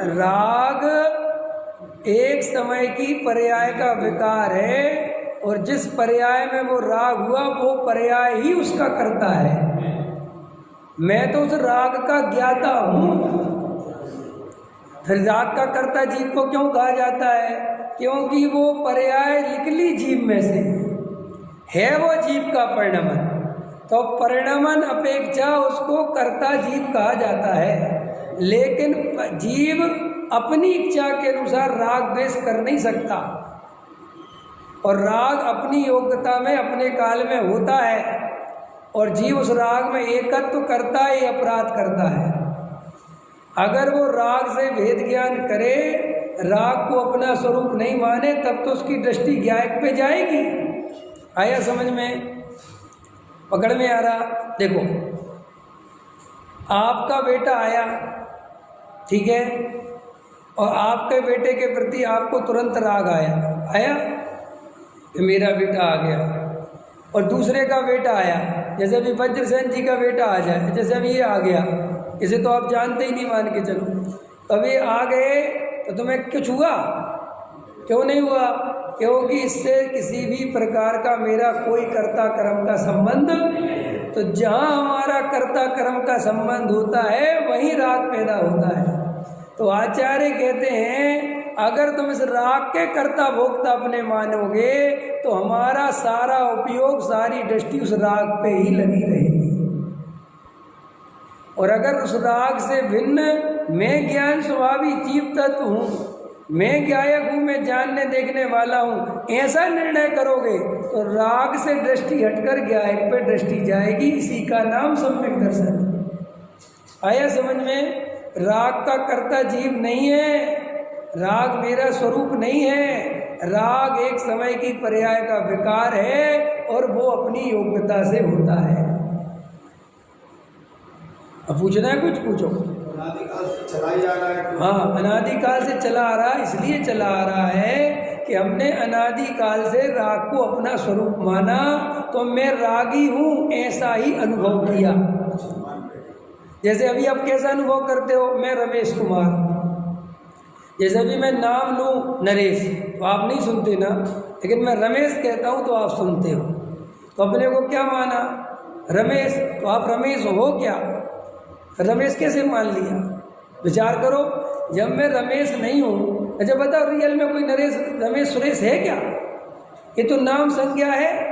राग एक समय की पर्याय का विकार है, और जिस पर्याय में वो राग हुआ वो पर्याय ही उसका करता है। मैं तो उस राग का ज्ञाता हूँ। फिर राग का कर्ता जीव को क्यों कहा जाता है? क्योंकि वो पर्याय निकली जीव में से है, वो जीव का परिणमन। तो परिणमन अपेक्षा उसको कर्ता जीव कहा जाता है। लेकिन जीव अपनी इच्छा के अनुसार राग द्वेष कर नहीं सकता, और राग अपनी योग्यता में अपने काल में होता है, और जीव उस राग में एकत्व करता है, अपराध करता है। अगर वो राग से भेद ज्ञान करे, राग को अपना स्वरूप नहीं माने, तब तो उसकी दृष्टि गायक पे जाएगी। आया समझ में? पकड़ में आ रहा? देखो, आपका बेटा आया, ठीक है, और आपके बेटे के प्रति आपको तुरंत राग आया कि मेरा बेटा आ गया। और दूसरे का बेटा आया, जैसे अभी वज्रसेन जी का बेटा आ जाए, जैसे अभी ये आ गया, इसे तो आप जानते ही नहीं, मान के चलो। अभी आ गए तो तुम्हें कुछ हुआ? क्यों नहीं हुआ? क्योंकि इससे किसी भी प्रकार का मेरा कोई कर्ता कर्म का संबंध, तो जहाँ हमारा कर्ता कर्म का संबंध होता है वहीं राग पैदा होता है। तो आचार्य कहते हैं, अगर तुम इस राग के कर्ता भोक्ता अपने मानोगे तो हमारा सारा उपयोग, सारी दृष्टि उस राग पे ही लगी रहेगी। और अगर उस राग से भिन्न मैं ज्ञान स्वभावी जीव तत्व हूँ, मैं गायक हूँ, मैं जानने देखने वाला हूँ, ऐसा निर्णय करोगे तो राग से दृष्टि हटकर गायक पे दृष्टि जाएगी। इसी का नाम सम्यक दर्शन। आया समझ में? राग का कर्ता जीव नहीं है, राग मेरा स्वरूप नहीं है। राग एक समय की पर्याय का विकार है, और वो अपनी योग्यता से होता है। अब पूछना है कुछ? पूछो। अनादिकाल से चला ही आ रहा है। हाँ, अनादिकाल से चला आ रहा है। इसलिए चला आ रहा है कि हमने अनादिकाल से राग को अपना स्वरूप माना, तो मैं रागी हूँ ऐसा ही अनुभव किया। जैसे अभी आप कैसा अनुभव करते हो? मैं रमेश कुमार। जैसे अभी मैं नाम लूँ नरेश, तो आप नहीं सुनते ना, लेकिन मैं रमेश कहता हूँ तो आप सुनते हो। तो अपने को क्या माना? रमेश। तो आप रमेश हो क्या? रमेश कैसे मान लिया? विचार करो। जब मैं रमेश नहीं हूँ, अच्छा बताओ, रियल में कोई नरेश, रमेश, सुरेश है क्या? ये तो नाम संज्ञा है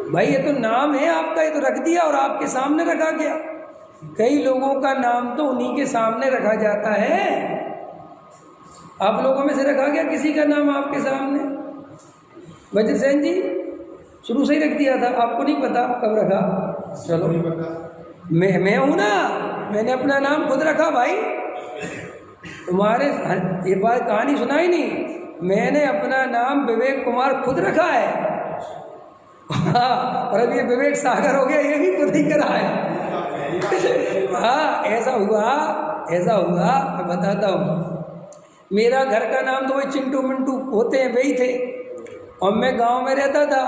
भाई, ये तो नाम है आपका, ये तो रख दिया और आपके सामने रखा गया। कई लोगों का नाम तो उन्हीं के सामने रखा जाता है। आप लोगों में से रखा गया किसी का नाम आपके सामने? वज्रसेन जी शुरू से ही रख दिया था, आपको नहीं पता कब रखा? चलो, मैं हूं ना, मैंने अपना नाम खुद रखा भाई। तुम्हारे ये बात कहानी सुनाई नहीं, मैंने अपना नाम विवेक कुमार खुद रखा है। हाँ, और अब ये विवेक सागर हो गया, ये भी खुद ही करा है। हाँ, ऐसा हुआ। मैं बताता हूँ। मेरा घर का नाम तो वही चिंटू मिंटू होते हैं, वही थे। और मैं गांव में रहता था,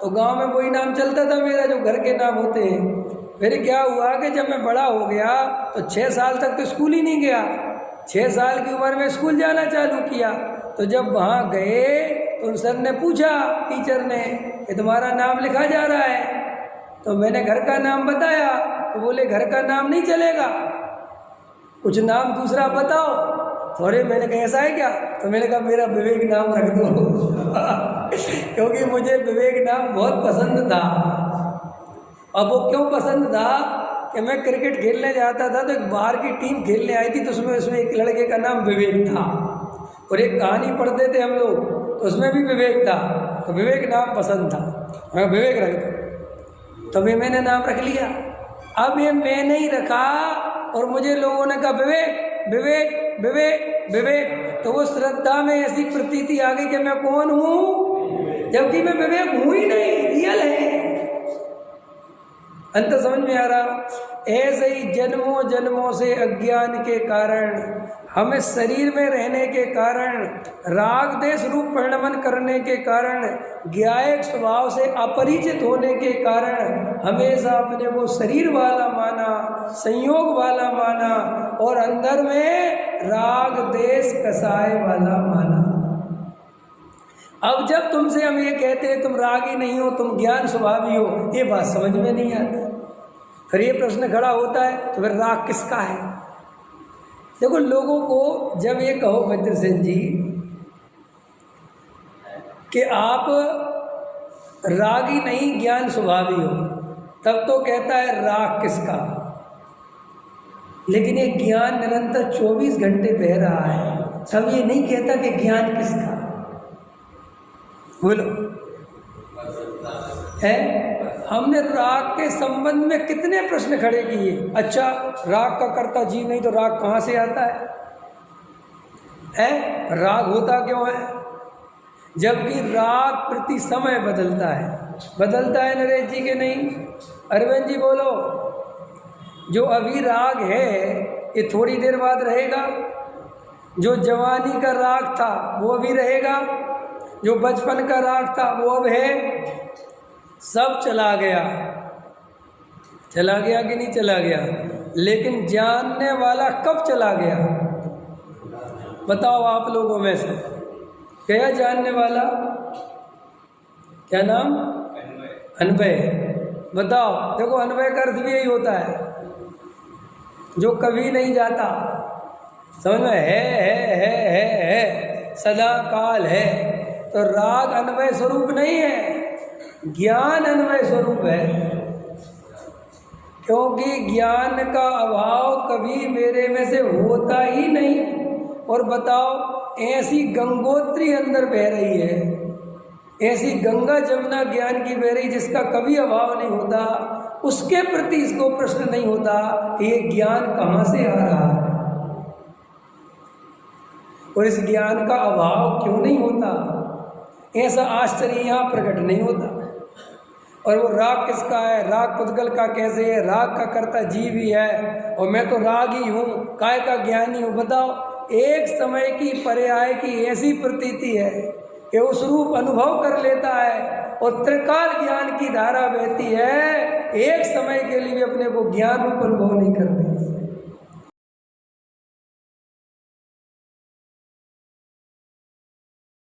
तो गांव में वही नाम चलता था मेरा, जो घर के नाम होते हैं। फिर क्या हुआ कि जब मैं बड़ा हो गया तो 6 साल तक तो स्कूल ही नहीं गया। 6 साल की उम्र में स्कूल जाना चालू किया। तो जब वहाँ गए तो उन सर ने पूछा, टीचर ने, कि तुम्हारा नाम लिखा जा रहा है। तो मैंने घर का नाम बताया, तो बोले घर का नाम नहीं चलेगा, कुछ नाम दूसरा बताओ। थोड़े, मैंने कहा ऐसा है क्या? तो मैंने कहा मेरा विवेक नाम रख दो। क्योंकि मुझे विवेक नाम बहुत पसंद था। अब वो क्यों पसंद था कि मैं क्रिकेट खेलने जाता था, तो एक बाहर की टीम खेलने आई थी, तो उसमें एक लड़के का नाम विवेक था, और एक कहानी पढ़ते थे हम लोग, तो उसमें भी विवेक था। तो विवेक नाम पसंद था, मैं विवेक रख दो। तो मैंने नाम रख लिया। अब ये मैंने ही रखा, और मुझे लोगों ने कहा विवेक विवेक विवेक विवेक, तो वो श्रद्धा में ऐसी प्रतीति आ गई कि मैं कौन हूँ, जबकि मैं विवेक हूँ ही नहीं, रियल है। अंत समझ में आ रहा? ऐसे ही जन्मों जन्मों से अज्ञान के कारण, हमें शरीर में रहने के कारण, राग देश रूप परिणमन करने के कारण, ज्ञायक स्वभाव से अपरिचित होने के कारण हमेशा अपने को शरीर वाला माना, संयोग वाला माना और अंदर में राग देश कसाय वाला माना। अब जब तुमसे हम ये कहते हैं तुम रागी नहीं हो, तुम ज्ञान स्वभावी हो, ये बात समझ में नहीं आती। फिर ये प्रश्न खड़ा होता है तो फिर राग किसका है? देखो, लोगों को जब ये कहो वज्रसेन जी कि आप रागी नहीं ज्ञान स्वभावी हो, तब तो कहता है राग किसका। लेकिन ये ज्ञान निरंतर 24 घंटे बह रहा है, तब ये नहीं कहता कि ज्ञान किसका। बोलो है? हमने राग के संबंध में कितने प्रश्न खड़े किए। अच्छा, राग का कर्ता जीव नहीं तो राग कहाँ से आता है? राग होता क्यों है? जबकि राग प्रति समय बदलता है। बदलता है नरेश जी के नहीं? अरविंद जी बोलो। जो अभी राग है ये थोड़ी देर बाद रहेगा। जो जवानी का राग था वो अभी रहेगा, जो बचपन का राग था वो अब है। सब चला गया। चला गया कि नहीं चला गया? लेकिन जानने वाला कब चला गया? बताओ आप लोगों में से गया जानने वाला? क्या नाम? अनवय। बताओ। देखो, अनवय का अर्थ भी यही होता है जो कभी नहीं जाता। समझ में? है सदा काल है। तो राग अन्वय स्वरूप नहीं है, ज्ञान अन्वय स्वरूप है। क्योंकि ज्ञान का अभाव कभी मेरे में से होता ही नहीं। और बताओ, ऐसी गंगोत्री अंदर बह रही है, ऐसी गंगा जमुना ज्ञान की बह रही जिसका कभी अभाव नहीं होता, उसके प्रति इसको प्रश्न नहीं होता कि ये ज्ञान कहाँ से आ रहा है और इस ज्ञान का अभाव क्यों नहीं होता। ऐसा आश्चर्य यहाँ प्रकट नहीं होता। और वो राग किसका है? राग पुद्गल का कैसे है? राग का कर्ता जीव ही है और मैं तो रागी हूँ, काय का ज्ञानी हूँ। बताओ, एक समय की पर्याय की ऐसी प्रतीति है कि उस रूप अनुभव कर लेता है और त्रिकाल ज्ञान की धारा बहती है, एक समय के लिए भी अपने को ज्ञान रूप अनुभव नहीं करते।